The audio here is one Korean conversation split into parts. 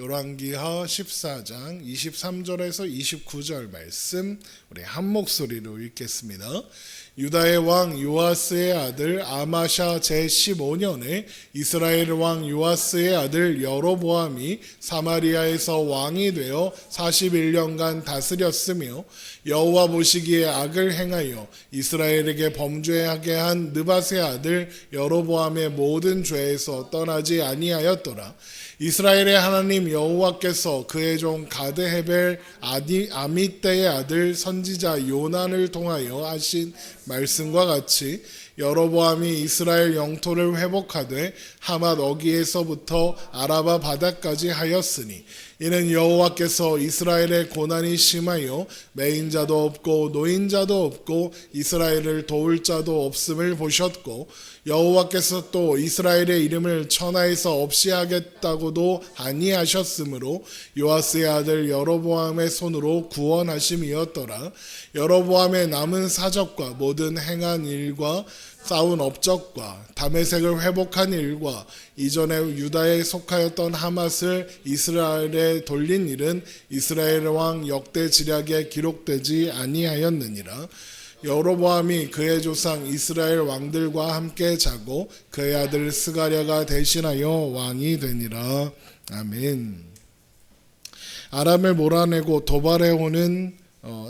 열왕기하 14장 23절에서 29절 말씀 우리 한 목소리로 읽겠습니다. 유다의 왕 요아스의 아들 아마샤 제15년에 이스라엘 왕 요아스의 아들 여로보암이 사마리아에서 왕이 되어 41년간 다스렸으며 여호와 보시기에 악을 행하여 이스라엘에게 범죄하게 한 느밧의 아들 여로보암의 모든 죄에서 떠나지 아니하였더라. 이스라엘의 하나님 여호와께서 그의 종 가드헤벨 아미떼의 아들 선지자 요난을 통하여 하신 말씀과 같이 여로보암이 이스라엘 영토를 회복하되 하맛 어기에서부터 아라바 바다까지 하였으니 이는 여호와께서 이스라엘의 고난이 심하여 매인자도 없고 노인자도 없고 이스라엘을 도울 자도 없음을 보셨고 여호와께서 또 이스라엘의 이름을 천하에서 없이 하겠다고도 아니하셨으므로 요아스의 아들 여로보암의 손으로 구원하심이었더라. 여로보암의 남은 사적과 모든 행한 일과 쌓은 업적과 다메섹을 회복한 일과 이전에 유다에 속하였던 하맛을 이스라엘에 돌린 일은 이스라엘 왕 역대 지략에 기록되지 아니하였느니라. 여로보암이 그의 조상 이스라엘 왕들과 함께 자고 그의 아들 스가랴가 대신하여 왕이 되니라. 아멘. 아람을 몰아내고 도발해오는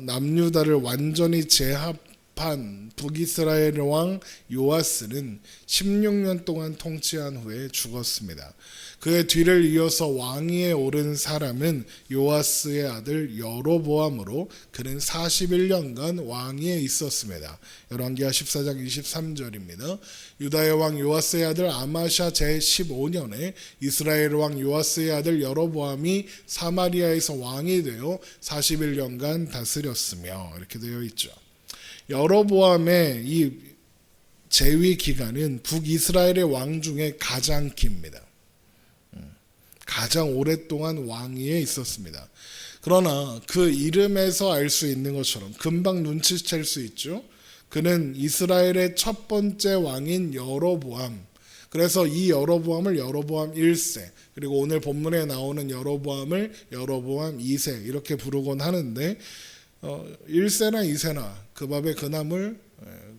남유다를 완전히 제압한 북이스라엘 왕 요아스는 16년 동안 통치한 후에 죽었습니다. 그의 뒤를 이어서 왕위에 오른 사람은 요아스의 아들 여로보암으로 그는 41년간 왕위에 있었습니다. 열왕기하 14장 23절입니다. 유다의 왕 요아스의 아들 아마샤 제15년에 이스라엘 왕 요아스의 아들 여로보암이 사마리아에서 왕이 되어 41년간 다스렸으며 이렇게 되어 있죠. 여로보암의 이 재위 기간은 북이스라엘의 왕 중에 가장 깁니다. 가장 오랫동안 왕위에 있었습니다. 그러나 그 이름에서 알 수 있는 것처럼 금방 눈치챌 수 있죠. 그는 이스라엘의 첫 번째 왕인 여로보암. 그래서 이 여로보암을 여로보암 1세 그리고 오늘 본문에 나오는 여로보암을 여로보암 2세 이렇게 부르곤 하는데 1세나 2세나 그 밥에 그 나물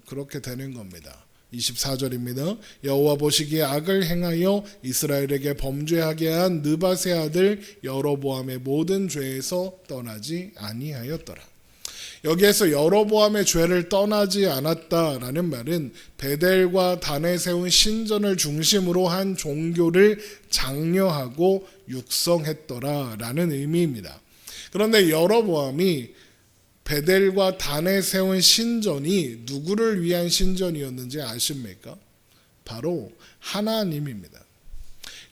그렇게 되는 겁니다. 24절입니다. 여호와 보시기에 악을 행하여 이스라엘에게 범죄하게 한 느밧의 아들 여로보암의 모든 죄에서 떠나지 아니하였더라. 여기에서 여로보암의 죄를 떠나지 않았다라는 말은 베델과 단에 세운 신전을 중심으로 한 종교를 장려하고 육성했더라라는 의미입니다. 그런데 여로보암이 베델과 단에 세운 신전이 누구를 위한 신전이었는지 아십니까? 바로 하나님입니다.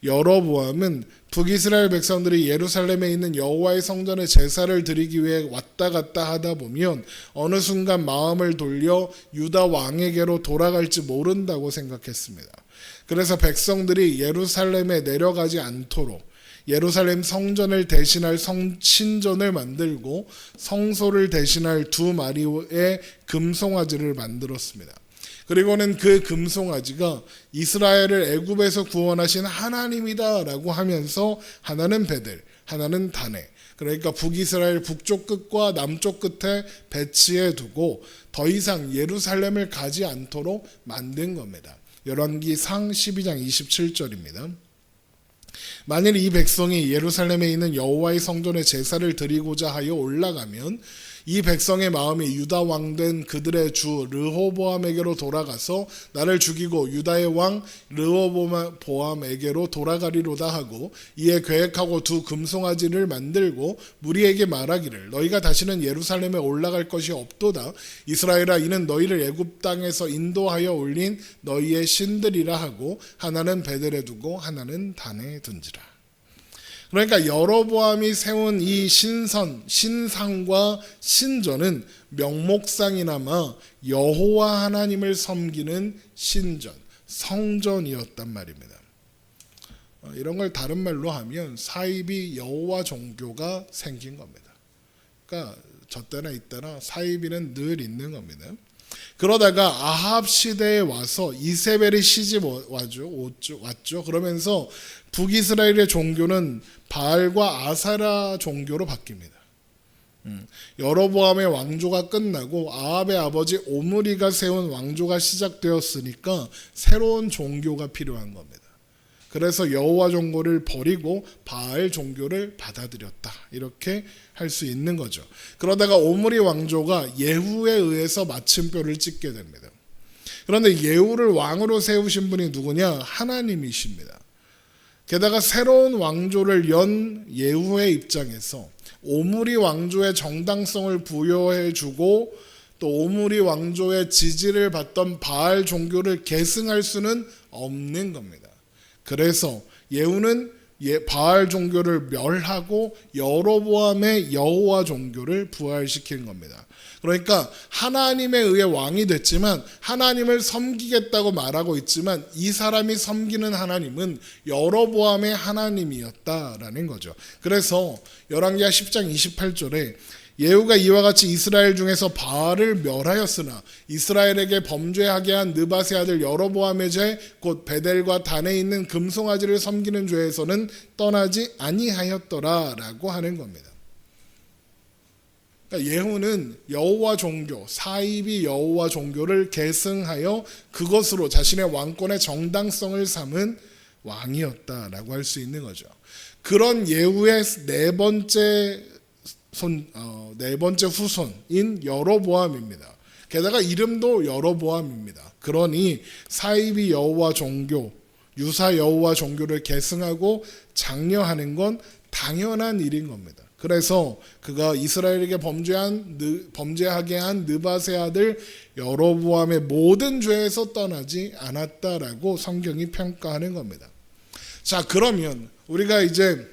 여로보암은 북이스라엘 백성들이 예루살렘에 있는 여호와의 성전에 제사를 드리기 위해 왔다 갔다 하다 보면 어느 순간 마음을 돌려 유다 왕에게로 돌아갈지 모른다고 생각했습니다. 그래서 백성들이 예루살렘에 내려가지 않도록 예루살렘 성전을 대신할 신전을 만들고 성소를 대신할 2마리의 금송아지를 만들었습니다. 그리고는 그 금송아지가 이스라엘을 애굽에서 구원하신 하나님이다라고 하면서 하나는 베델, 하나는 다네, 그러니까 북이스라엘 북쪽 끝과 남쪽 끝에 배치해 두고 더 이상 예루살렘을 가지 않도록 만든 겁니다. 열왕기상 12장 27절입니다. 만일 이 백성이 예루살렘에 있는 여호와의 성전에 제사를 드리고자 하여 올라가면 이 백성의 마음이 유다 왕된 그들의 주 르호보암에게로 돌아가서 나를 죽이고 유다의 왕 르호보암에게로 돌아가리로다 하고 이에 계획하고 2 금송아지를 만들고 무리에게 말하기를 너희가 다시는 예루살렘에 올라갈 것이 없도다. 이스라엘아 이는 너희를 애굽 땅에서 인도하여 올린 너희의 신들이라 하고 하나는 베델에 두고 하나는 단에 둔지라. 그러니까 여로보암이 세운 이 신상과 신전은 명목상이나마 여호와 하나님을 섬기는 신전, 성전이었단 말입니다. 이런 걸 다른 말로 하면 사이비 여호와 종교가 생긴 겁니다. 그러니까 저 때나 이때나 사이비는 늘 있는 겁니다. 그러다가 아합 시대에 와서 이세벨이 시집 왔죠. 그러면서 북이스라엘의 종교는 바알과 아세라 종교로 바뀝니다. 여로보암의 왕조가 끝나고 아합의 아버지 오므리가 세운 왕조가 시작되었으니까 새로운 종교가 필요한 겁니다. 그래서 여호와 종교를 버리고 바알 종교를 받아들였다. 이렇게 할 수 있는 거죠. 그러다가 오므리 왕조가 예후에 의해서 마침표를 찍게 됩니다. 그런데 예후를 왕으로 세우신 분이 누구냐? 하나님이십니다. 게다가 새로운 왕조를 연 예후의 입장에서 오므리 왕조의 정당성을 부여해주고 또 오므리 왕조의 지지를 받던 바알 종교를 계승할 수는 없는 겁니다. 그래서 예후는 바알 종교를 멸하고 여로보암의 여호와 종교를 부활시킨 겁니다. 그러니까 하나님에 의해 왕이 됐지만 하나님을 섬기겠다고 말하고 있지만 이 사람이 섬기는 하나님은 여로보암의 하나님이었다라는 거죠. 그래서 열왕기하 10장 28절에 예후가 이와 같이 이스라엘 중에서 바알을 멸하였으나 이스라엘에게 범죄하게 한 느밧의 아들 여로보암의 죄 곧 베델과 단에 있는 금송아지를 섬기는 죄에서는 떠나지 아니하였더라라고 하는 겁니다. 그러니까 예후는 여호와 종교, 사이비 여호와 종교를 계승하여 그것으로 자신의 왕권의 정당성을 삼은 왕이었다라고 할 수 있는 거죠. 그런 예후의 네 번째 후손인 여로보암입니다. 게다가 이름도 여로보암입니다. 그러니 사이비 여호와 종교, 유사 여호와 종교를 계승하고 장려하는 건 당연한 일인 겁니다. 그래서 그가 이스라엘에게 범죄하게 한 느밧의 아들 여로보암의 모든 죄에서 떠나지 않았다라고 성경이 평가하는 겁니다. 자, 그러면 우리가 이제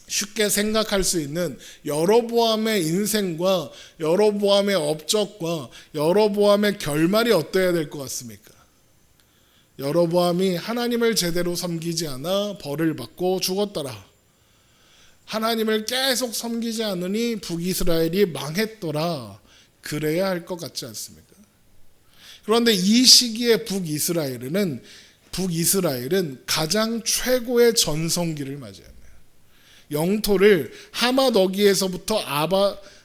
쉽게 생각할 수 있는 여로보암의 인생과 여로보암의 업적과 여로보암의 결말이 어떠해야 될 것 같습니까? 여로보암이 하나님을 제대로 섬기지 않아 벌을 받고 죽었더라. 하나님을 계속 섬기지 않으니 북이스라엘이 망했더라. 그래야 할 것 같지 않습니까? 그런데 이 시기에 북이스라엘은 가장 최고의 전성기를 맞이합니다. 영토를 하맛 어기에서부터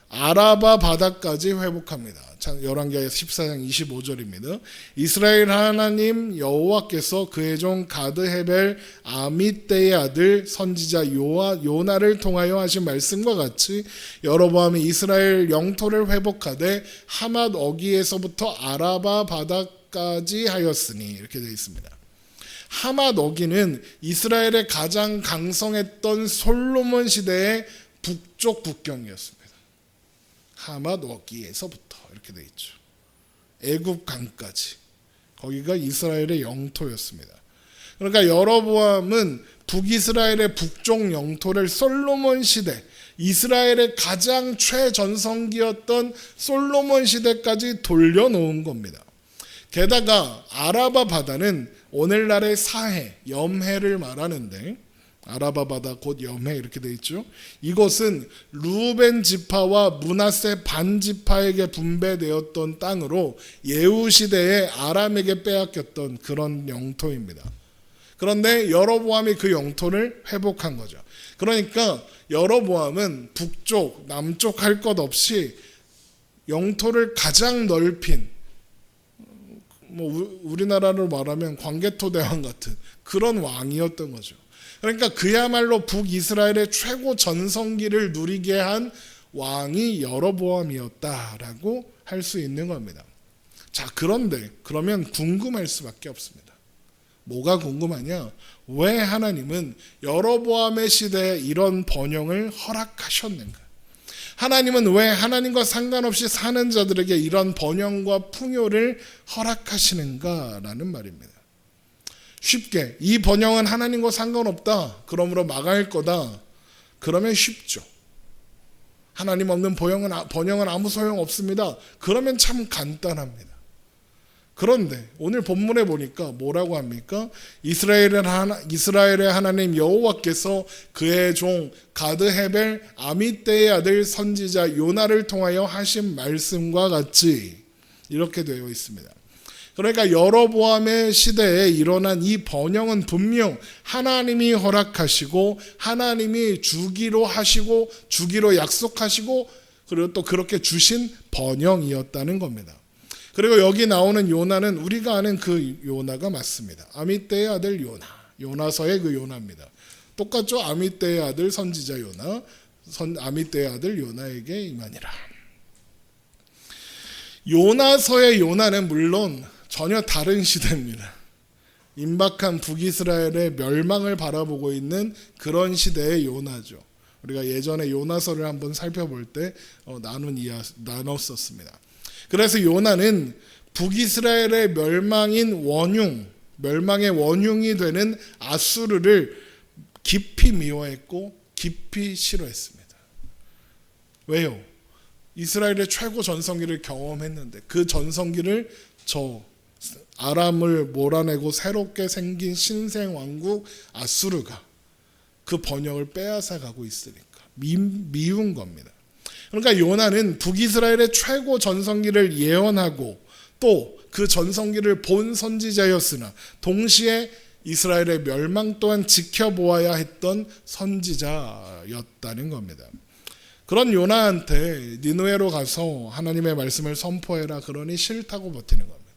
아라바 바다까지 회복합니다. 열왕기하 14장 25절입니다. 이스라엘 하나님 여호와께서 그의 종 가드 헤벨 아미떼의 아들 선지자 요나를 통하여 하신 말씀과 같이 여로보암이 이스라엘 영토를 회복하되 하맛 어기에서부터 아라바 바다까지 하였으니 이렇게 되어 있습니다. 하맛 어기는 이스라엘의 가장 강성했던 솔로몬 시대의 북쪽 국경이었습니다. 하맛 어기에서부터 이렇게 되어 있죠. 애굽 강까지 거기가 이스라엘의 영토였습니다. 그러니까 여로보암은 북이스라엘의 북쪽 영토를 솔로몬 시대, 이스라엘의 가장 최전성기였던 솔로몬 시대까지 돌려놓은 겁니다. 게다가 아라바 바다는 오늘날의 사해, 염해를 말하는데 아라바 바다 곧 염해 이렇게 되어 있죠. 이곳은 루벤 지파와 므낫세 반 지파에게 분배되었던 땅으로 예후 시대에 아람에게 빼앗겼던 그런 영토입니다. 그런데 여로보암이 그 영토를 회복한 거죠. 그러니까 여로보암은 북쪽, 남쪽 할 것 없이 영토를 가장 넓힌 우리나라로 말하면 광개토대왕 같은 그런 왕이었던 거죠. 그러니까 그야말로 북이스라엘의 최고 전성기를 누리게 한 왕이 여로보암이었다라고 할 수 있는 겁니다. 자, 그런데 그러면 궁금할 수밖에 없습니다. 뭐가 궁금하냐? 왜 하나님은 여로보암의 시대에 이런 번영을 허락하셨는가? 하나님은 왜 하나님과 상관없이 사는 자들에게 이런 번영과 풍요를 허락하시는가라는 말입니다. 쉽게 이 번영은 하나님과 상관없다. 그러므로 망할 거다. 그러면 쉽죠. 하나님 없는 번영은 아무 소용 없습니다. 그러면 참 간단합니다. 그런데 오늘 본문에 보니까 뭐라고 합니까? 이스라엘의 하나님 여호와께서 그의 종 가드 헤벨 아미떼의 아들 선지자 요나를 통하여 하신 말씀과 같이 이렇게 되어 있습니다. 그러니까 여로보암의 시대에 일어난 이 번영은 분명 하나님이 허락하시고 하나님이 주기로 하시고 주기로 약속하시고 그리고 또 그렇게 주신 번영이었다는 겁니다. 그리고 여기 나오는 요나는 우리가 아는 그 요나가 맞습니다. 아미떼의 아들 요나, 요나서의 그 요나입니다. 똑같죠? 아미떼의 아들 선지자 요나, 아미떼의 아들 요나에게 임하니라. 요나서의 요나는 물론 전혀 다른 시대입니다. 임박한 북이스라엘의 멸망을 바라보고 있는 그런 시대의 요나죠. 우리가 예전에 요나서를 한번 살펴볼 때 나눴었습니다. 그래서 요나는 북이스라엘의 멸망의 원흉이 되는 아수르를 깊이 미워했고 깊이 싫어했습니다. 왜요? 이스라엘의 최고 전성기를 경험했는데 그 전성기를 아람을 몰아내고 새롭게 생긴 신생 왕국 아수르가 그 번영을 빼앗아 가고 있으니까 미운 겁니다. 그러니까 요나는 북이스라엘의 최고 전성기를 예언하고 또 그 전성기를 본 선지자였으나 동시에 이스라엘의 멸망 또한 지켜보아야 했던 선지자였다는 겁니다. 그런 요나한테 니느웨로 가서 하나님의 말씀을 선포해라 그러니 싫다고 버티는 겁니다.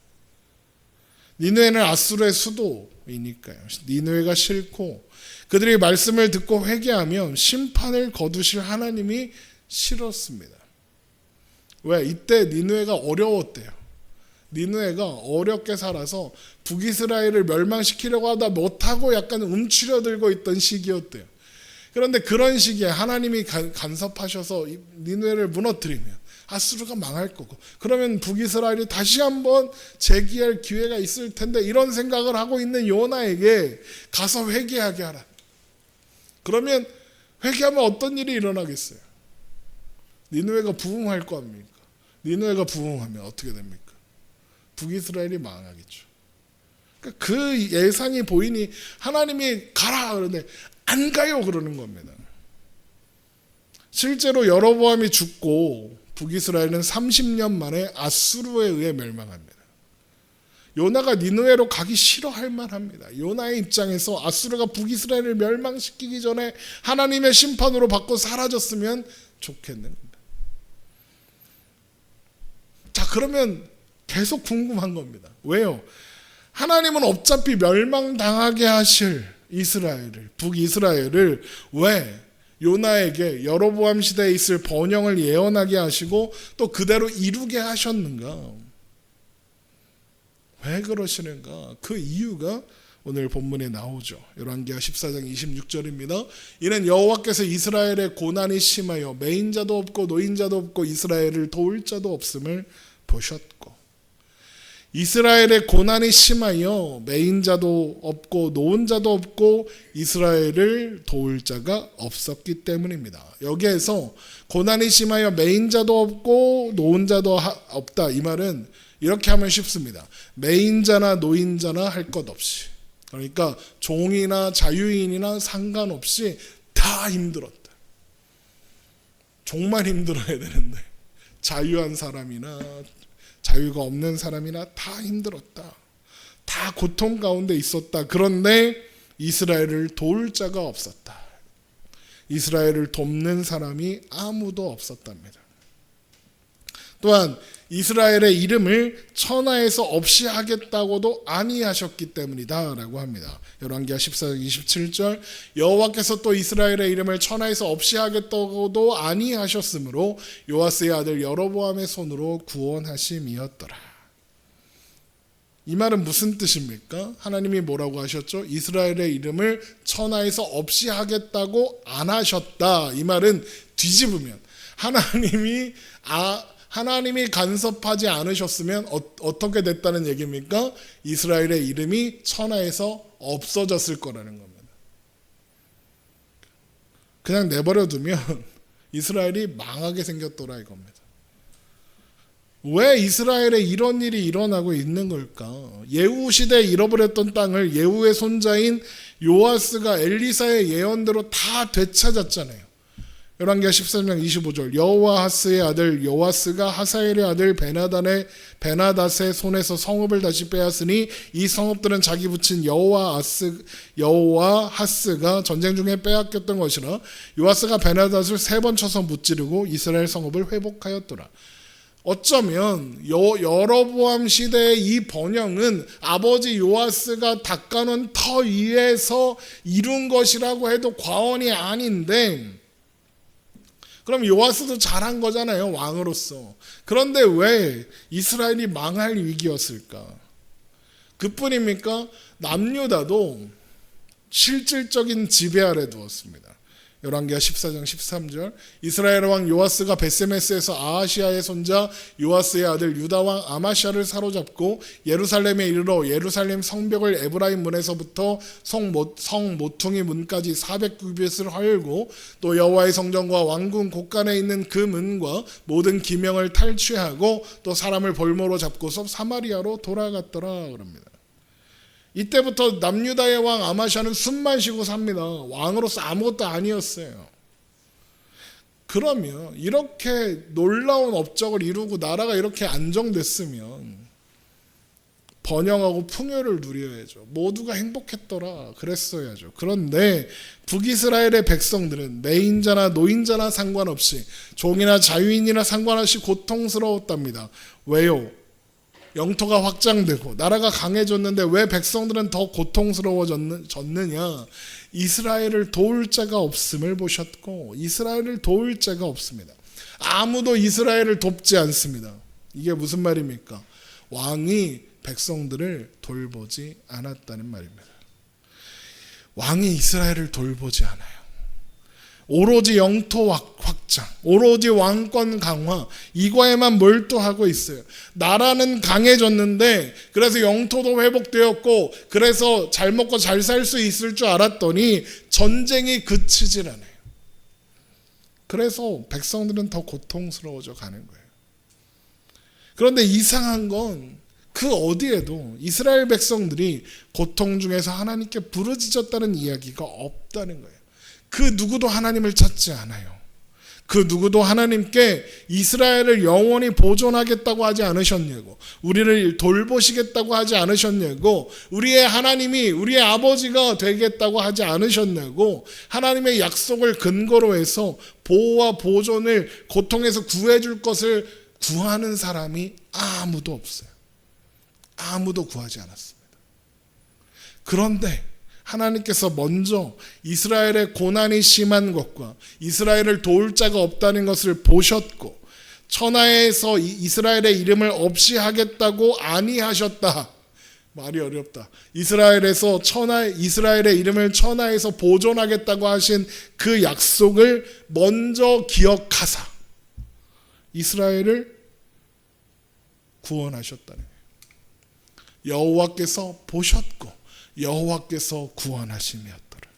니느웨는 아수르의 수도이니까요. 니느웨가 싫고 그들이 말씀을 듣고 회개하면 심판을 거두실 하나님이 싫었습니다. 왜? 이때 니느웨가 어려웠대요. 니느웨가 어렵게 살아서 북이스라엘을 멸망시키려고 하다 못하고 약간 움츠려들고 있던 시기였대요. 그런데 그런 시기에 하나님이 간섭하셔서 니느웨를 무너뜨리면 아수르가 망할 거고 그러면 북이스라엘이 다시 한번 재기할 기회가 있을 텐데 이런 생각을 하고 있는 요나에게 가서 회개하게 하라. 그러면 회개하면 어떤 일이 일어나겠어요? 니느웨가 부흥할 거 아닙니까? 니느웨가 부흥하면 어떻게 됩니까? 북이스라엘이 망하겠죠. 그러니까 그 예상이 보이니 하나님이 가라 그러는데 안 가요 그러는 겁니다. 실제로 여로보암이 죽고 북이스라엘은 30년 만에 아수르에 의해 멸망합니다. 요나가 니느웨로 가기 싫어할 만합니다. 요나의 입장에서 아수르가 북이스라엘을 멸망시키기 전에 하나님의 심판으로 받고 사라졌으면 좋겠는 겁니다. 자, 그러면 계속 궁금한 겁니다. 왜요? 하나님은 어차피 멸망당하게 하실 북이스라엘을 왜 요나에게 여로보암 시대에 있을 번영을 예언하게 하시고 또 그대로 이루게 하셨는가? 왜 그러시는가? 그 이유가 오늘 본문에 나오죠. 열왕기하 14장 26절입니다. 이는 여호와께서 이스라엘의 고난이 심하여 매인자도 없고 노인자도 없고 이스라엘을 도울 자도 없음을 보셨고 이스라엘의 고난이 심하여 매인자도 없고 노인자도 없고 이스라엘을 도울 자가 없었기 때문입니다. 여기에서 고난이 심하여 매인자도 없고 노인자도 없다 이 말은 이렇게 하면 쉽습니다. 매인자나 노인자나 할 것 없이 그러니까 종이나 자유인이나 상관없이 다 힘들었다. 정말 힘들어야 되는데 자유한 사람이나 자유가 없는 사람이나 다 힘들었다. 다 고통 가운데 있었다. 그런데 이스라엘을 도울 자가 없었다. 이스라엘을 돕는 사람이 아무도 없었답니다. 또한 이스라엘의 이름을 천하에서 없이 하겠다고도 아니하셨기 때문이다 라고 합니다. 열왕기하 14장 27절 여호와께서 또 이스라엘의 이름을 천하에서 없이 하겠다고도 아니하셨으므로 요아스의 아들 여로보암의 손으로 구원하심이었더라. 이 말은 무슨 뜻입니까? 하나님이 뭐라고 하셨죠? 이스라엘의 이름을 천하에서 없이 하겠다고 안 하셨다. 이 말은 뒤집으면 하나님이 간섭하지 않으셨으면 어떻게 됐다는 얘기입니까? 이스라엘의 이름이 천하에서 없어졌을 거라는 겁니다. 그냥 내버려 두면 이스라엘이 망하게 생겼더라 이겁니다. 왜 이스라엘에 이런 일이 일어나고 있는 걸까? 예후 시대에 잃어버렸던 땅을 예후의 손자인 요아스가 엘리사의 예언대로 다 되찾았잖아요. 열왕기하 14장 25절 여호와하스의 아들 요아스가 하사엘의 아들 베나닷의 손에서 성읍을 다시 빼앗으니 이 성읍들은 자기 붙인 여호와하스가 전쟁 중에 빼앗겼던 것이라 요아스가 베나닷을 3번 쳐서 무찌르고 이스라엘 성읍을 회복하였더라. 어쩌면 여로보암 시대의 이 번영은 아버지 요아스가 닦아놓은 터 위에서 이룬 것이라고 해도 과언이 아닌데, 그럼 요아스도 잘한 거잖아요, 왕으로서. 그런데 왜 이스라엘이 망할 위기였을까? 그뿐입니까? 남유다도 실질적인 지배 아래 두었습니다. 열왕기하 14장 13절 이스라엘 왕 요아스가 베세메스에서 아하시아의 손자 요아스의 아들 유다 왕 아마시아를 사로잡고 예루살렘에 이르러 예루살렘 성벽을 에브라임 문에서부터 성 모퉁이 문까지 400규빗을 헐고 또 여호와의 성전과 왕궁 곳간에 있는 그 문과 모든 기명을 탈취하고 또 사람을 볼모로 잡고서 사마리아로 돌아갔더라 그럽니다. 이때부터 남유다의 왕 아마시아는 숨만 쉬고 삽니다. 왕으로서 아무것도 아니었어요. 그러면 이렇게 놀라운 업적을 이루고 나라가 이렇게 안정됐으면 번영하고 풍요를 누려야죠. 모두가 행복했더라 그랬어야죠. 그런데 북이스라엘의 백성들은 내인자나 노인자나 상관없이 종이나 자유인이나 상관없이 고통스러웠답니다. 왜요? 영토가 확장되고 나라가 강해졌는데 왜 백성들은 더 고통스러워졌느냐? 이스라엘을 도울 자가 없음을 보셨고 이스라엘을 도울 자가 없습니다. 아무도 이스라엘을 돕지 않습니다. 이게 무슨 말입니까? 왕이 백성들을 돌보지 않았다는 말입니다. 왕이 이스라엘을 돌보지 않아요. 오로지 영토 확장, 오로지 왕권 강화, 이거에만 몰두하고 있어요. 나라는 강해졌는데 그래서 영토도 회복되었고 그래서 잘 먹고 잘 살 수 있을 줄 알았더니 전쟁이 그치질 않아요. 그래서 백성들은 더 고통스러워져 가는 거예요. 그런데 이상한 건 그 어디에도 이스라엘 백성들이 고통 중에서 하나님께 부르짖었다는 이야기가 없다는 거예요. 그 누구도 하나님을 찾지 않아요. 그 누구도 하나님께 이스라엘을 영원히 보존하겠다고 하지 않으셨냐고, 우리를 돌보시겠다고 하지 않으셨냐고, 우리의 하나님이 우리의 아버지가 되겠다고 하지 않으셨냐고, 하나님의 약속을 근거로 해서 보호와 보존을 고통에서 구해줄 것을 구하는 사람이 아무도 없어요. 아무도 구하지 않았습니다. 그런데 하나님께서 먼저 이스라엘의 고난이 심한 것과 이스라엘을 도울 자가 없다는 것을 보셨고 천하에서 이스라엘의 이름을 없이 하겠다고 아니하셨다. 말이 어렵다. 이스라엘의 이름을 천하에서 보존하겠다고 하신 그 약속을 먼저 기억하사 이스라엘을 구원하셨다는 거예요. 여호와께서 보셨고 여호와께서 구원하심이었더라.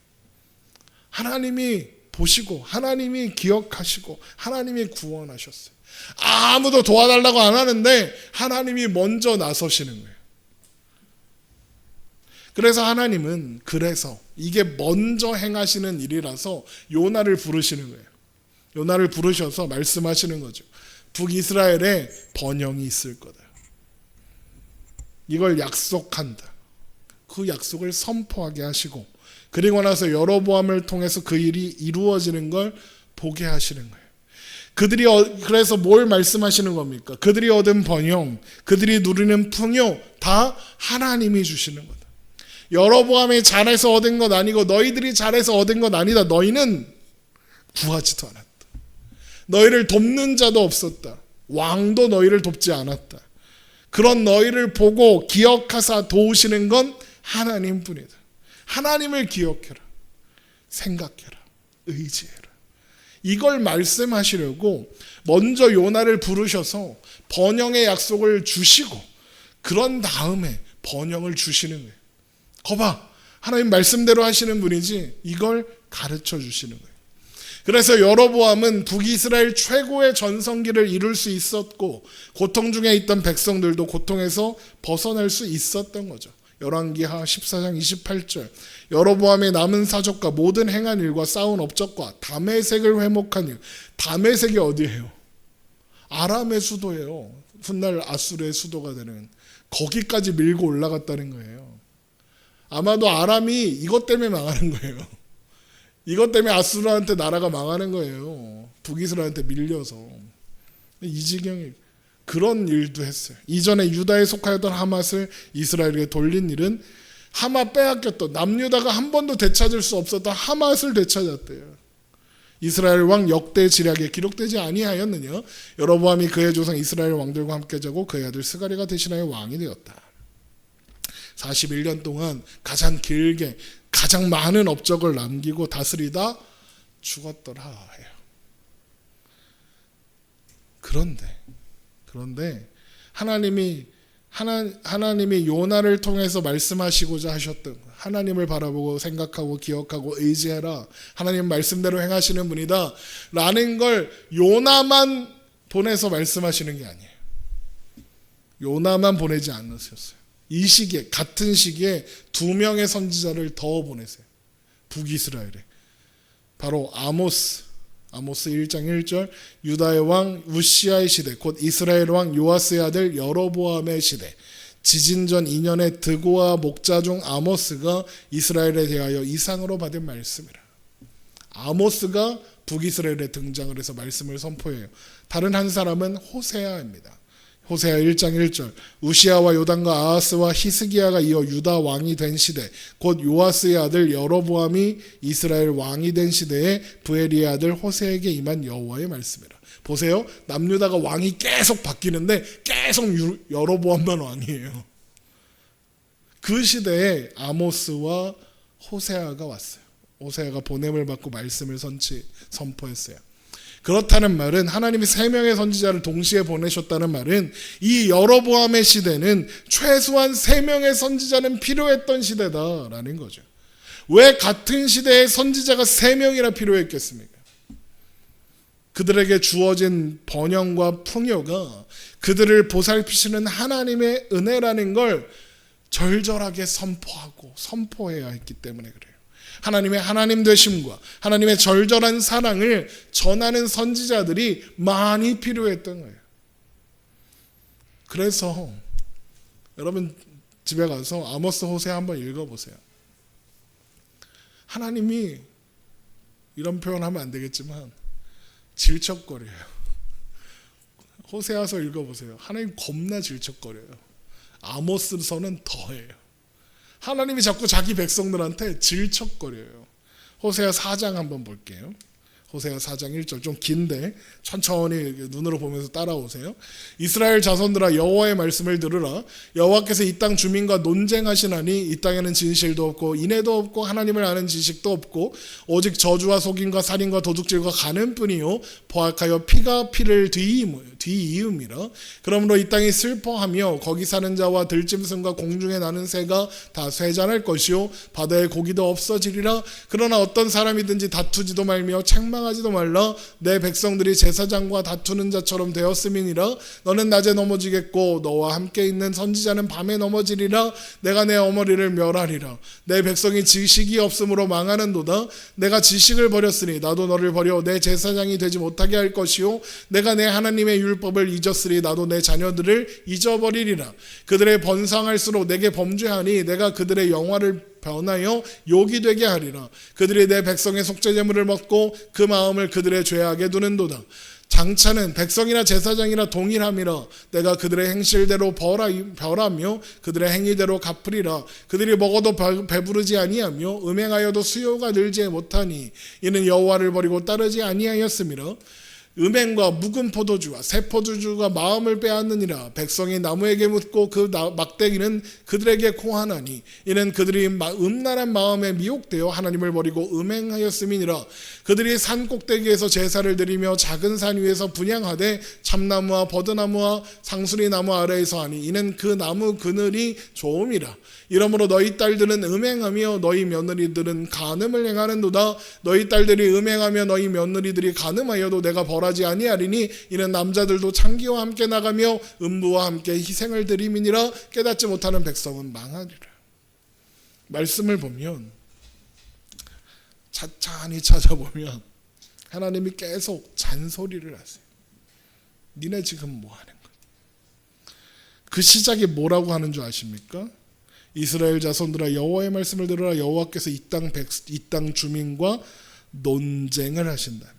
하나님이 보시고 하나님이 기억하시고 하나님이 구원하셨어요. 아무도 도와달라고 안 하는데 하나님이 먼저 나서시는 거예요. 그래서 하나님은 이게 먼저 행하시는 일이라서 요나를 부르시는 거예요. 요나를 부르셔서 말씀하시는 거죠. 북이스라엘에 번영이 있을 거다. 이걸 약속한다. 그 약속을 선포하게 하시고 그리고 나서 여로보암을 통해서 그 일이 이루어지는 걸 보게 하시는 거예요. 그래서 뭘 말씀하시는 겁니까? 그들이 얻은 번영, 그들이 누리는 풍요 다 하나님이 주시는 거다. 여로보암이 잘해서 얻은 것 아니고 너희들이 잘해서 얻은 것 아니다. 너희는 구하지도 않았다. 너희를 돕는 자도 없었다. 왕도 너희를 돕지 않았다. 그런 너희를 보고 기억하사 도우시는 건 하나님뿐이다. 하나님을 기억해라. 생각해라. 의지해라. 이걸 말씀하시려고 먼저 요나를 부르셔서 번영의 약속을 주시고 그런 다음에 번영을 주시는 거예요. 거봐, 하나님 말씀대로 하시는 분이지 이걸 가르쳐 주시는 거예요. 그래서 여로보암은 북이스라엘 최고의 전성기를 이룰 수 있었고 고통 중에 있던 백성들도 고통에서 벗어날 수 있었던 거죠. 열왕기하 14장 28절 여로보암의 남은 사적과 모든 행한 일과 쌓은 업적과 다메섹을 회목한 일. 다메섹이 어디예요? 아람의 수도예요. 훗날 아수르의 수도가 되는 거기까지 밀고 올라갔다는 거예요. 아마도 아람이 이것 때문에 망하는 거예요. 이것 때문에 아수르한테 나라가 망하는 거예요. 북이스라엘한테 밀려서. 이 지경이 그런 일도 했어요. 이전에 유다에 속하였던 하맛을 이스라엘에게 돌린 일은 하맛 빼앗겼던 남유다가 한 번도 되찾을 수 없었던 하맛을 되찾았대요. 이스라엘 왕 역대 지략에 기록되지 아니하였느냐? 여로보암이 그의 조상 이스라엘 왕들과 함께 자고 그의 아들 스가랴가 대신하여 왕이 되었다. 41년 동안 가장 길게 가장 많은 업적을 남기고 다스리다 죽었더라 해요. 그런데 하나님이 요나를 통해서 말씀하시고자 하셨던 하나님을 바라보고 생각하고 기억하고 의지해라. 하나님 말씀대로 행하시는 분이다. 라는 걸 요나만 보내서 말씀하시는 게 아니에요. 요나만 보내지 않으셨어요. 이 시기에 같은 시기에 2명의 선지자를 더 보내세요. 북이스라엘에. 바로 아모스 1장 1절 유다의 왕 우시아의 시대 곧 이스라엘 왕 요아스의 아들 여로보암의 시대 지진전 2년에 드고와 목자 중 아모스가 이스라엘에 대하여 이상으로 받은 말씀이라. 아모스가 북이스라엘에 등장을 해서 말씀을 선포해요. 다른 한 사람은 호세아입니다. 호세아 1장 1절 우시아와 요담과 아하스와 히스기야가 이어 유다 왕이 된 시대 곧 요아스의 아들 여로보암이 이스라엘 왕이 된 시대에 부엘리의 아들 호세에게 임한 여호와의 말씀이라. 보세요. 남유다가 왕이 계속 바뀌는데 계속 여로보암만 왕이에요. 그 시대에 아모스와 호세아가 왔어요. 호세아가 보냄을 받고 말씀을 선포했어요. 그렇다는 말은 하나님이 3명의 선지자를 동시에 보내셨다는 말은 이 여로보암의 시대는 최소한 3명의 선지자는 필요했던 시대다라는 거죠. 왜 같은 시대에 선지자가 3명이나 필요했겠습니까? 그들에게 주어진 번영과 풍요가 그들을 보살피시는 하나님의 은혜라는 걸 절절하게 선포해야 했기 때문에 그래요. 하나님의 하나님 되심과 하나님의 절절한 사랑을 전하는 선지자들이 많이 필요했던 거예요. 그래서 여러분 집에 가서 아모스 호세아 한번 읽어보세요. 하나님이 이런 표현하면 안 되겠지만 질척거려요. 호세아서 읽어보세요. 하나님 겁나 질척거려요. 아모스서는 더해요. 하나님이 자꾸 자기 백성들한테 질척거려요. 호세아 4장 한번 볼게요. 호세아 4장 1절 좀 긴데 천천히 눈으로 보면서 따라오세요. 이스라엘 자손들아 여호와의 말씀을 들으라. 여호와께서 이 땅 주민과 논쟁하시나니 이 땅에는 진실도 없고 인애도 없고 하나님을 아는 지식도 없고 오직 저주와 속임과 살인과 도둑질과 간음뿐이요 포악하여 피가 피를 뒤이음이라. 그러므로 이 땅이 슬퍼하며 거기 사는 자와 들짐승과 공중에 나는 새가 다 쇠잔할 것이요 바다의 고기도 없어지리라. 그러나 어떤 사람이든지 다투지도 말며 책망하지도 말라. 내 백성들이 제사장과 다투는 자처럼 되었음이니라. 너는 낮에 넘어지겠고 너와 함께 있는 선지자는 밤에 넘어지리라. 내가 내 어머니를 멸하리라. 내 백성이 지식이 없으므로 망하는도다. 내가 지식을 버렸으니 나도 너를 버려 내 제사장이 되지 못하게 할 것이요 내가 내 하나님의 율법을 잊었으니 나도 내 자녀들을 잊어버리리라. 그들의 번성할수록 내게 범죄하니 내가 그들의 영화를 변하여 욕이 되게 하리라. 그들이 내 백성의 속죄제물을 먹고 그 마음을 그들의 죄악에 두는도다. 장차는 백성이나 제사장이나 동일함이라. 내가 그들의 행실대로 벌하며 그들의 행위대로 갚으리라. 그들이 먹어도 배부르지 아니하며 음행하여도 수요가 늘지 못하니 이는 여호와를 버리고 따르지 아니하였음이라. 음행과 묵은 포도주와 새 포도주가 마음을 빼앗느니라. 백성이 나무에게 묻고 그 막대기는 그들에게 고하나니 이는 그들이 음란한 마음에 미혹되어 하나님을 버리고 음행하였음이니라. 그들이 산 꼭대기에서 제사를 드리며 작은 산 위에서 분향하되 참나무와 버드나무와 상수리나무 아래에서 하니 이는 그 나무 그늘이 좋음이라. 이러므로 너희 딸들은 음행하며 너희 며느리들은 간음을 행하는도다. 너희 딸들이 음행하며 너희 며느리들이 간음하여도 내가 벌하지 아니하리니 이는 남자들도 창기와 함께 나가며 음부와 함께 희생을 드림이니라. 깨닫지 못하는 백성은 망하리라. 말씀을 보면 찬찬히 찾아보면 하나님이 계속 잔소리를 하세요. 니네 지금 뭐 하는 거야? 그 시작이 뭐라고 하는 줄 아십니까? 이스라엘 자손들아 여호와의 말씀을 들으라. 여호와께서 이 땅 주민과 논쟁을 하신답니다.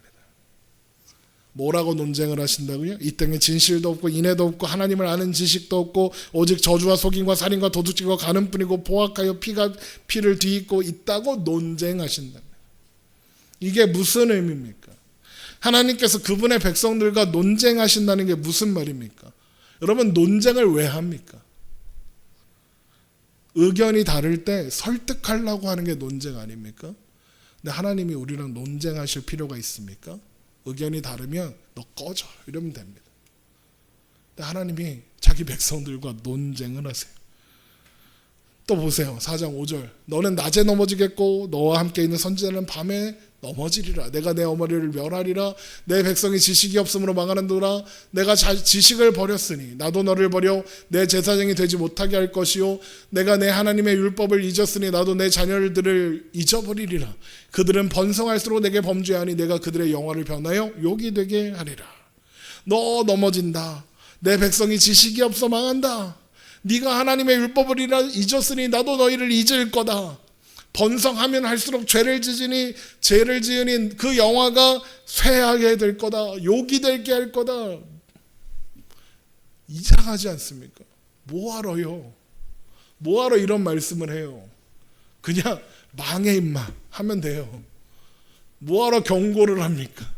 뭐라고 논쟁을 하신다고요? 이 땅에 진실도 없고 인애도 없고 하나님을 아는 지식도 없고 오직 저주와 속임과 살인과 도둑질과 가늠뿐이고 포악하여 피를 뒤집고 있다고 논쟁하신답니다. 이게 무슨 의미입니까? 하나님께서 그분의 백성들과 논쟁하신다는 게 무슨 말입니까? 여러분, 논쟁을 왜 합니까? 의견이 다를 때 설득하려고 하는 게 논쟁 아닙니까? 근데 하나님이 우리랑 논쟁하실 필요가 있습니까? 의견이 다르면 너 꺼져 이러면 됩니다. 근데 하나님이 자기 백성들과 논쟁을 하세요. 또 보세요. 4장 5절. 너는 낮에 넘어지겠고 너와 함께 있는 선지자는 밤에 넘어지리라. 내가 내 어머니를 멸하리라. 내 백성이 지식이 없으므로 망하는도다. 내가 지식을 버렸으니 나도 너를 버려 내 제사장이 되지 못하게 할 것이요 내가 내 하나님의 율법을 잊었으니 나도 내 자녀들을 잊어버리리라. 그들은 번성할수록 내게 범죄하니 내가 그들의 영화를 변하여 욕이 되게 하리라. 너 넘어진다. 내 백성이 지식이 없어 망한다. 네가 하나님의 율법을 잊었으니 나도 너희를 잊을 거다. 번성하면 할수록 죄를 지으니 그 영화가 쇠하게 될 거다. 욕이 되게 할 거다. 이상하지 않습니까? 뭐하러요? 뭐하러 이런 말씀을 해요? 그냥 망해 임마 하면 돼요. 뭐하러 경고를 합니까?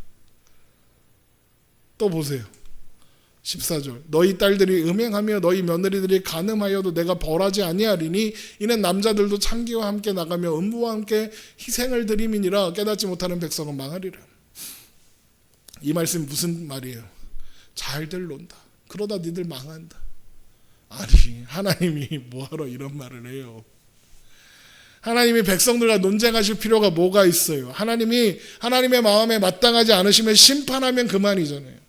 또 보세요. 14절. 너희 딸들이 음행하며 너희 며느리들이 간음하여도 내가 벌하지 아니하리니 이는 남자들도 참기와 함께 나가며 음부와 함께 희생을 드림이니라. 깨닫지 못하는 백성은 망하리라. 이 말씀이 무슨 말이에요? 잘들 논다. 그러다 니들 망한다. 아니, 하나님이 뭐하러 이런 말을 해요? 하나님이 백성들과 논쟁하실 필요가 뭐가 있어요? 하나님의 마음에 마땅하지 않으시면 심판하면 그만이잖아요.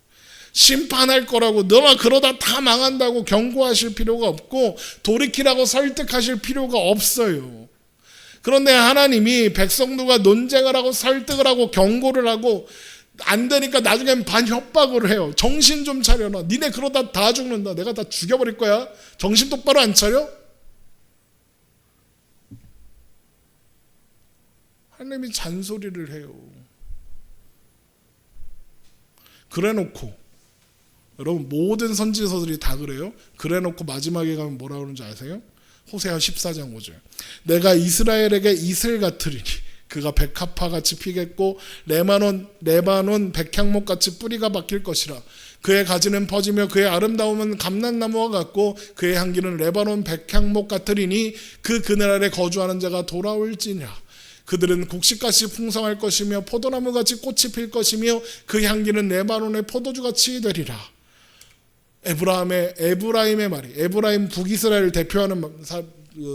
심판할 거라고 너나 그러다 다 망한다고 경고하실 필요가 없고 돌이키라고 설득하실 필요가 없어요. 그런데 하나님이 백성들과 논쟁을 하고 설득을 하고 경고를 하고 안 되니까 나중엔 반협박을 해요. 정신 좀 차려놔. 니네 그러다 다 죽는다. 내가 다 죽여버릴 거야. 정신 똑바로 안 차려? 하나님이 잔소리를 해요. 그래놓고 여러분, 모든 선지서들이 다 그래요. 그래놓고 마지막에 가면 뭐라 그러는지 아세요? 호세아 14장 5절. 내가 이스라엘에게 이슬 같으리니 그가 백합화같이 피겠고 레바논 백향목같이 뿌리가 박힐 것이라. 그의 가지는 퍼지며 그의 아름다움은 감람나무와 같고 그의 향기는 레바논 백향목 같으리니 그 그늘 아래 거주하는 자가 돌아올지니라. 그들은 곡식같이 풍성할 것이며 포도나무같이 꽃이 필 것이며 그 향기는 레바논의 포도주같이 되리라. 에브라임의 말이, 에브라임 북이스라엘을 대표하는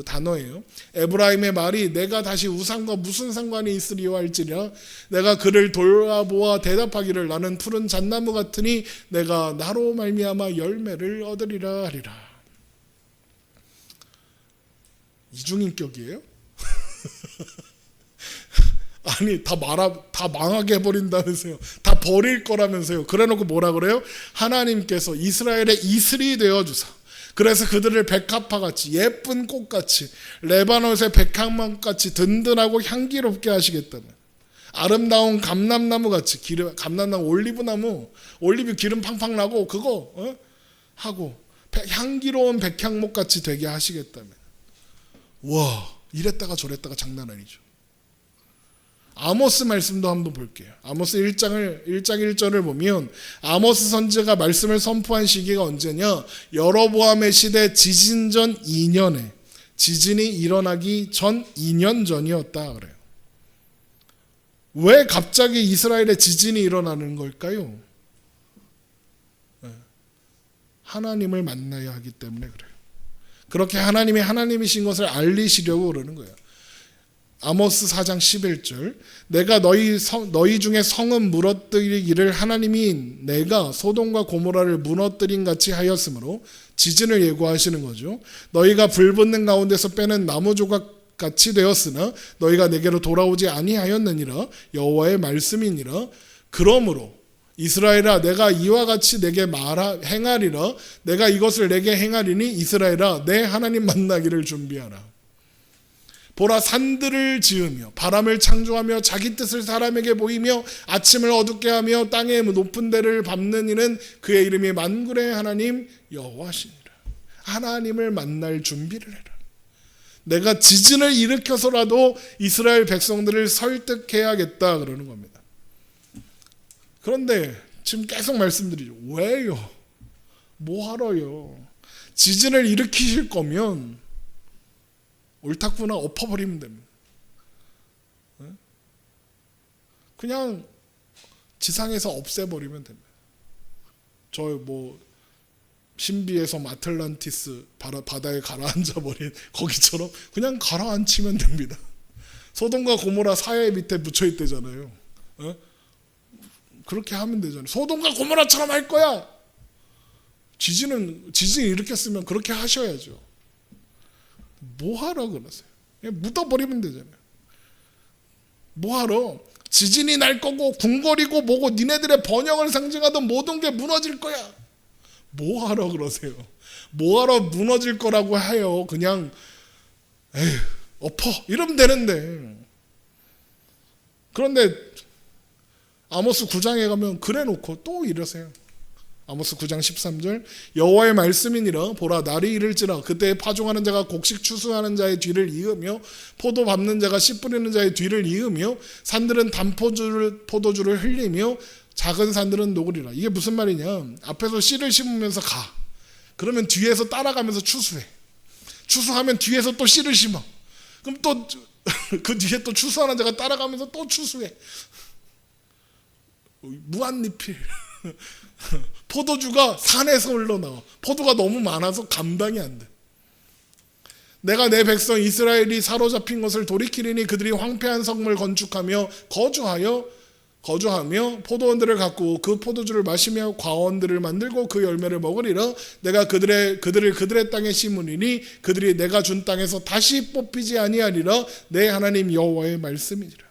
단어예요. 에브라임의 말이 내가 다시 우상과 무슨 상관이 있으리요 할지라. 내가 그를 돌아보아 대답하기를 나는 푸른 잣나무 같으니 내가 나로 말미암아 열매를 얻으리라 하리라. 이중인격이에요? 아니, 다 망하게 해버린다면서요. 다 버릴 거라면서요. 그래놓고 뭐라 그래요? 하나님께서 이스라엘의 이슬이 되어주사. 그래서 그들을 백합화같이 예쁜 꽃같이 레바논의 백향목같이 든든하고 향기롭게 하시겠다는. 아름다운 감람나무같이 감람나무 올리브 기름 팡팡 나고 그거 하고 향기로운 백향목같이 되게 하시겠다면. 와, 이랬다가 저랬다가 장난 아니죠. 아모스 말씀도 한번 볼게요. 아모스 1장 1절을 보면 아모스 선지자가 말씀을 선포한 시기가 언제냐? 여로보암의 시대 지진 전 2년에 지진이 일어나기 전 2년 전이었다 그래요. 왜 갑자기 이스라엘에 지진이 일어나는 걸까요? 하나님을 만나야 하기 때문에 그래요. 그렇게 하나님이 하나님이신 것을 알리시려고 그러는 거예요. 아모스 4장 11절. 내가 너희 중에 성은 무너뜨리기를 하나님이 내가 소돔과 고모라를 무너뜨린 같이 하였으므로 지진을 예고하시는 거죠. 너희가 불 붙는 가운데서 빼는 나무 조각 같이 되었으나 너희가 내게로 돌아오지 아니하였느니라. 여호와의 말씀이니라. 그러므로 이스라엘아 내가 이와 같이 내게 행하리라. 내가 이것을 내게 행하리니 이스라엘아 내 하나님 만나기를 준비하라. 보라 산들을 지으며 바람을 창조하며 자기 뜻을 사람에게 보이며 아침을 어둡게 하며 땅의 높은 데를 밟는 이는 그의 이름이 만군의 하나님 여호와시니라. 하나님을 만날 준비를 해라. 내가 지진을 일으켜서라도 이스라엘 백성들을 설득해야겠다 그러는 겁니다. 그런데 지금 계속 말씀드리죠. 왜요? 뭐하러요? 지진을 일으키실 거면 옳다구나 엎어버리면 됩니다. 그냥 지상에서 없애버리면 됩니다. 저 신비의 섬 아틀란티스 바다에 가라앉아버린 거기처럼 그냥 가라앉히면 됩니다. 소돔과 고모라 사해 밑에 묻혀있대잖아요. 그렇게 하면 되잖아요. 소돔과 고모라처럼 할 거야. 지진을 일으켰으면 그렇게 하셔야죠. 뭐하러 그러세요? 그냥 묻어버리면 되잖아요. 뭐하러? 지진이 날 거고 궁궐이고 뭐고 니네들의 번영을 상징하던 모든 게 무너질 거야. 뭐하러 그러세요? 뭐하러 무너질 거라고 해요. 그냥 에휴 엎어 이러면 되는데. 그런데 아모스 9장에 가면 그래 놓고 또 이러세요. 아모스 9장 13절 여호와의 말씀이니라. 보라 날이 이를지라 그때 파종하는 자가 곡식 추수하는 자의 뒤를 이으며 포도 밟는 자가 씨 뿌리는 자의 뒤를 이으며 산들은 포도주를 흘리며 작은 산들은 녹으리라. 이게 무슨 말이냐? 앞에서 씨를 심으면서 가. 그러면 뒤에서 따라가면서 추수해. 추수하면 뒤에서 또 씨를 심어. 그럼 또 그 뒤에 또 추수하는 자가 따라가면서 또 추수해. 무한리필. 포도주가 산에서 흘러나와. 포도가 너무 많아서 감당이 안 돼. 내가 내 백성 이스라엘이 사로잡힌 것을 돌이키리니 그들이 황폐한 성을 건축하며 거주하며 포도원들을 가꾸고 그 포도주를 마시며 과원들을 만들고 그 열매를 먹으리라. 내가 그들의 땅에 심으리니 그들이 내가 준 땅에서 다시 뽑히지 아니하리라. 내 하나님 여호와의 말씀이니라.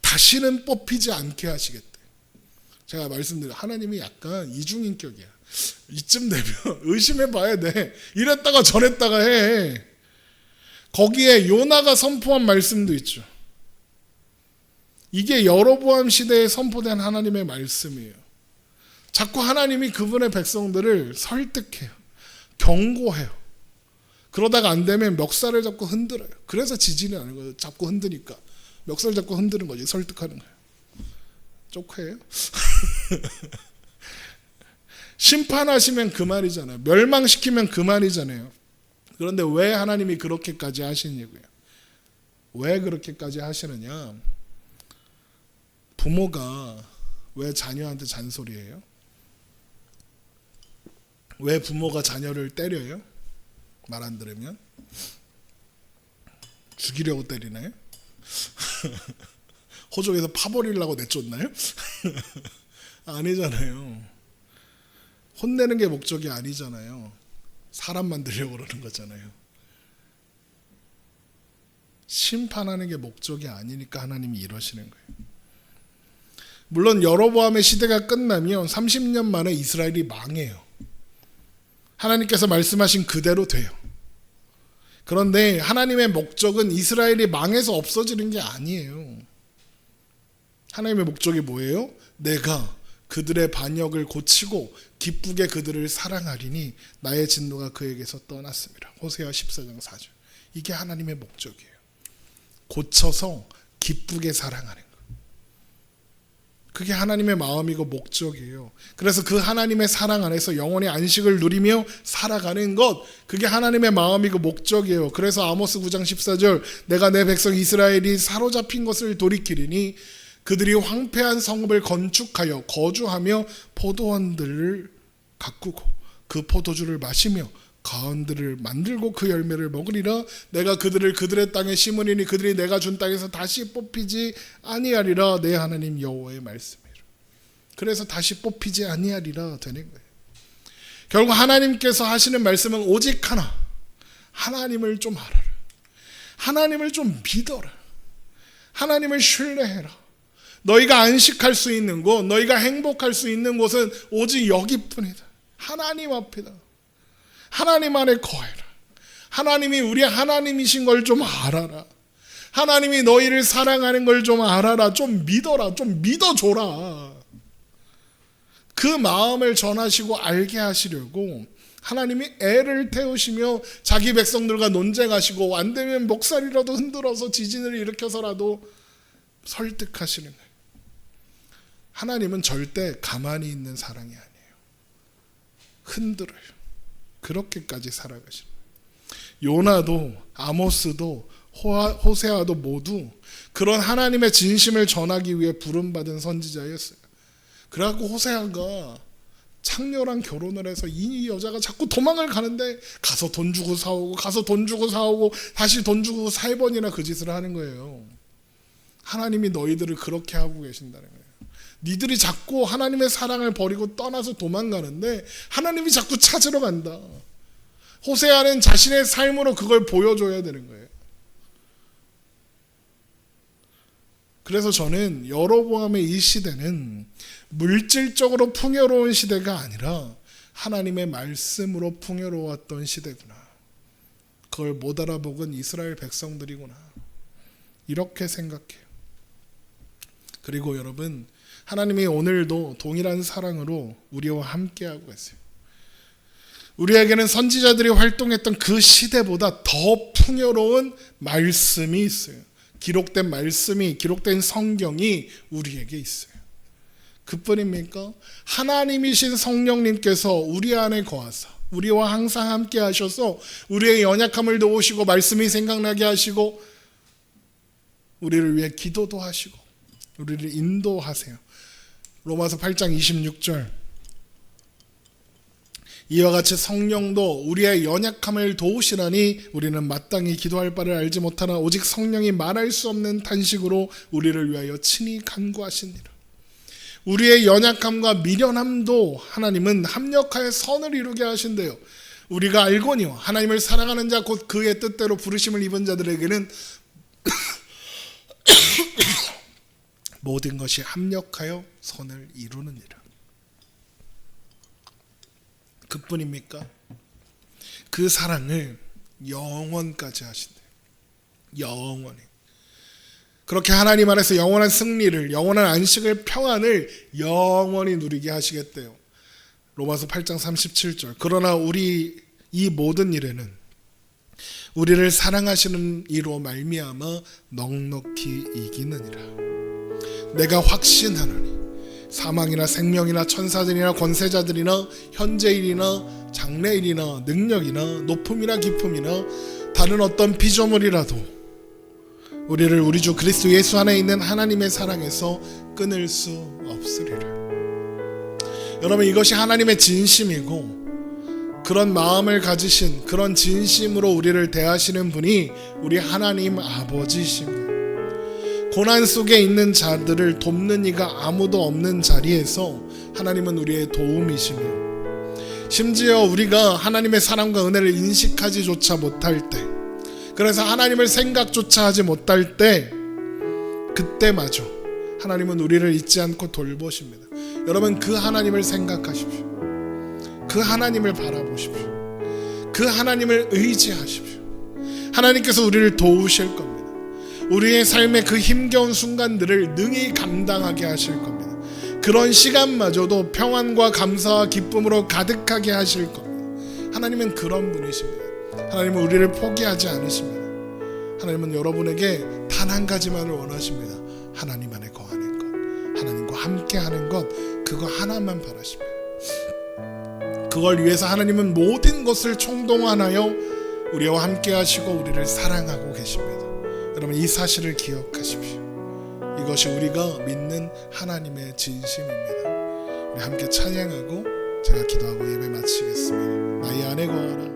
다시는 뽑히지 않게 하시겠대. 제가 말씀드린 하나님이 약간 이중인격이야. 이쯤 되면 의심해 봐야 돼. 이랬다가 저랬다가 해. 거기에 요나가 선포한 말씀도 있죠. 이게 여로보암 시대에 선포된 하나님의 말씀이에요. 자꾸 하나님이 그분의 백성들을 설득해요. 경고해요. 그러다가 안 되면 멱살을 잡고 흔들어요. 그래서 지진이 나는 거예요. 자꾸 흔드니까. 멱살 잡고 흔드는 거지. 설득하는 거예요. 쪽해요? 심판하시면 그 말이잖아요. 멸망시키면 그 말이잖아요. 그런데 왜 하나님이 그렇게까지 하시냐고요. 왜 그렇게까지 하시느냐. 부모가 왜 자녀한테 잔소리해요? 왜 부모가 자녀를 때려요? 말 안 들으면? 죽이려고 때리나요? 호적에서 파버리려고 내쫓나요? 아니잖아요. 혼내는 게 목적이 아니잖아요. 사람 만들려고 그러는 거잖아요. 심판하는 게 목적이 아니니까 하나님이 이러시는 거예요. 물론 여로보암의 시대가 끝나면 30년 만에 이스라엘이 망해요. 하나님께서 말씀하신 그대로 돼요. 그런데 하나님의 목적은 이스라엘이 망해서 없어지는 게 아니에요. 하나님의 목적이 뭐예요? 내가 그들의 반역을 고치고 기쁘게 그들을 사랑하리니 나의 진노가 그에게서 떠났습니다. 호세아 14장 4절. 이게 하나님의 목적이에요. 고쳐서 기쁘게 사랑하는 것. 그게 하나님의 마음이고 목적이에요. 그래서 그 하나님의 사랑 안에서 영원히 안식을 누리며 살아가는 것, 그게 하나님의 마음이고 목적이에요. 그래서 아모스 9장 14절 내가 내 백성 이스라엘이 사로잡힌 것을 돌이키리니 그들이 황폐한 성읍을 건축하여 거주하며 포도원들을 가꾸고 그 포도주를 마시며 가운들을 만들고 그 열매를 먹으리라. 내가 그들의 땅에 심으리니 그들이 내가 준 땅에서 다시 뽑히지 아니하리라. 내 하나님 여호와의 말씀이라. 그래서 다시 뽑히지 아니하리라 되는 거예요. 결국 하나님께서 하시는 말씀은 오직 하나. 하나님을 좀 알아라. 하나님을 좀 믿어라. 하나님을 신뢰해라. 너희가 안식할 수 있는 곳, 너희가 행복할 수 있는 곳은 오직 여기뿐이다. 하나님 앞이다. 하나님 안에 거해라. 하나님이 우리 하나님이신 걸 좀 알아라. 하나님이 너희를 사랑하는 걸 좀 알아라. 좀 믿어라. 좀 믿어줘라. 그 마음을 전하시고 알게 하시려고 하나님이 애를 태우시며 자기 백성들과 논쟁하시고 안 되면 목살이라도 흔들어서 지진을 일으켜서라도 설득하시는 거예요. 하나님은 절대 가만히 있는 사랑이 아니에요. 흔들어요. 그렇게까지 살아가시는 거예요. 요나도 아모스도 호세아도 모두 그런 하나님의 진심을 전하기 위해 부름받은 선지자였어요. 그래갖고 호세아가 창녀랑 결혼을 해서 이 여자가 자꾸 도망을 가는데 가서 돈 주고 사오고 가서 돈 주고 사오고 다시 돈 주고 4번이나 그 짓을 하는 거예요. 하나님이 너희들을 그렇게 하고 계신다는 거예요. 니들이 자꾸 하나님의 사랑을 버리고 떠나서 도망가는데 하나님이 자꾸 찾으러 간다. 호세아는 자신의 삶으로 그걸 보여줘야 되는 거예요. 그래서 저는 여로보암의 이 시대는 물질적으로 풍요로운 시대가 아니라 하나님의 말씀으로 풍요로웠던 시대구나. 그걸 못 알아먹은 이스라엘 백성들이구나. 이렇게 생각해요. 그리고 여러분, 하나님이 오늘도 동일한 사랑으로 우리와 함께하고 계세요. 우리에게는 선지자들이 활동했던 그 시대보다 더 풍요로운 말씀이 있어요. 기록된 말씀이, 기록된 성경이 우리에게 있어요. 그뿐입니까? 하나님이신 성령님께서 우리 안에 거하사 우리와 항상 함께 하셔서 우리의 연약함을 도우시고 말씀이 생각나게 하시고 우리를 위해 기도도 하시고 우리를 인도하세요. 로마서 8장 26절, 이와 같이 성령도 우리의 연약함을 도우시라니 우리는 마땅히 기도할 바를 알지 못하나 오직 성령이 말할 수 없는 탄식으로 우리를 위하여 친히 간구하시니라. 우리의 연약함과 미련함도 하나님은 합력하여 선을 이루게 하신대요. 우리가 알거니와 하나님을 사랑하는 자 곧 그의 뜻대로 부르심을 입은 자들에게는 모든 것이 합력하여 선을 이루느니라. 그뿐입니까? 그 사랑을 영원까지 하신대요. 영원히. 그렇게 하나님 안에서 영원한 승리를, 영원한 안식을, 평안을 영원히 누리게 하시겠대요. 로마서 8장 37절. 그러나 우리 이 모든 일에는 우리를 사랑하시는 이로 말미암아 넉넉히 이기느니라. 내가 확신하노니 사망이나 생명이나 천사들이나 권세자들이나 현재일이나 장래일이나 능력이나 높음이나 깊음이나 다른 어떤 피조물이라도 우리를 우리 주 그리스도 예수 안에 있는 하나님의 사랑에서 끊을 수 없으리라. 여러분, 이것이 하나님의 진심이고 그런 마음을 가지신, 그런 진심으로 우리를 대하시는 분이 우리 하나님 아버지이십니다. 고난 속에 있는 자들을 돕는 이가 아무도 없는 자리에서 하나님은 우리의 도움이시며, 심지어 우리가 하나님의 사랑과 은혜를 인식하지조차 못할 때, 그래서 하나님을 생각조차 하지 못할 때, 그때마저 하나님은 우리를 잊지 않고 돌보십니다. 여러분, 그 하나님을 생각하십시오. 그 하나님을 바라보십시오. 그 하나님을 의지하십시오. 하나님께서 우리를 도우실 겁니다. 우리의 삶의 그 힘겨운 순간들을 능히 감당하게 하실 겁니다. 그런 시간마저도 평안과 감사와 기쁨으로 가득하게 하실 겁니다. 하나님은 그런 분이십니다. 하나님은 우리를 포기하지 않으십니다. 하나님은 여러분에게 단 한 가지만을 원하십니다. 하나님 안에 거하는 것, 하나님과 함께하는 것, 그거 하나만 바라십니다. 그걸 위해서 하나님은 모든 것을 총동원하여 우리와 함께 하시고 우리를 사랑하고 계십니다. 여러분, 이 사실을 기억하십시오. 이것이 우리가 믿는 하나님의 진심입니다. 우리 함께 찬양하고 제가 기도하고 예배 마치겠습니다. 나의 안에 거하라.